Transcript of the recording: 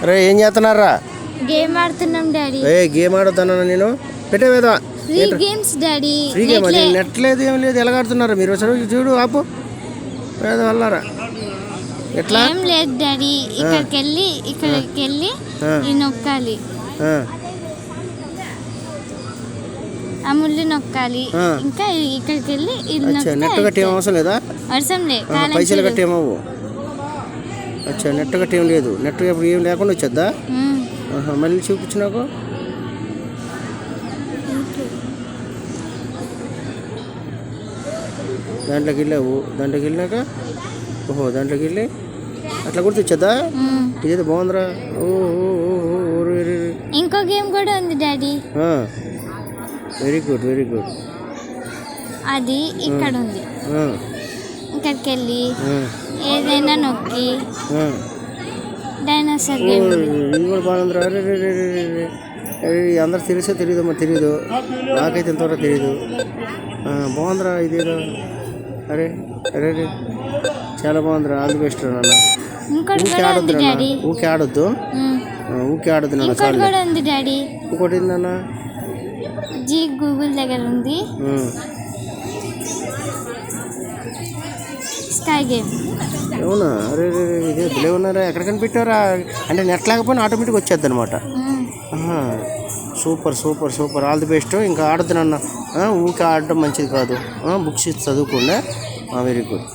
అరే ఏం చేస్తున్నారా? గేమ్ ఆడుతున్నాం డాడీ. గేమ్ ఆడుతానా నేను? పెట్టేవేదా free games daddy. Free game అది నెట్ లేదు ఏం లేదు. ఎలా ఆడుతున్నారు మీరు? చూడు ఆపు ఏదో వల్లారా ఎట్లా? ఏం లేదు డాడీ. ఇక్కడికి వెళ్ళి ఇది నొక్కాలి, ఆ ముళ్ళు నొక్కాలి. ఇంకా ఇక్కడికి వెళ్ళి ఇది నెట్ కట్టి ఏం అవసరం లేదా? అవసరం లేదు. పైసలు కట్టి ఏమవు? అచ్చా నెట్ కట్టి ఏం లేదు. నెట్ ఇప్పుడు ఏం లేకుండా వచ్చేద్దా? మళ్ళీ చూపించు నాకు. దాంట్లోకి వెళ్ళావు, దాంట్లోకి వెళ్ళినాక దాంట్లోకి వెళ్ళి అట్లా గుర్తొచ్చేద్దా? ఇదేదో బాగుందిరా. ఇంకో గేమ్ కూడా ఉంది daddy. Very good very good. అది ఇక్కడ ఉంది. ఇక్కడికి వెళ్ళి ఏదైనా నొక్కి డైనోసార్ గేమ్. ఇది కూడా బాగుందిరా. అందరు తెలుసో తెలియదు మరి తెలియదు. నాకైతే ఎంతవరకు తెలియదు. బాగుందిరా ఇదేదో. అరే అరే చాలా బాగుందిరా. ఆల్ ది బెస్ట్ రా నాన్న. ఊకే ఆడొద్దు నాన్న. ఊకే ఆడొద్దు. ఊకే ఆడొద్దు నాన్న. ఇంకోటి ఏందన్న? జీ గూగుల్ దగ్గర ఉంది. Sky game. అవునా? అరే ఇదే బిలే ఉన్నారా? ఎక్కడ కనిపెట్టారా? అంటే నెట్ లేకపోయినా ఆటోమేటిక్ వచ్చేద్ది అనమాట. Super super super. All the best. ఇంకా ఆడద్దు నాన్న. ఊకే ఆడటం మంచిది కాదు. బుక్స్ చదువుకోండి. Very good.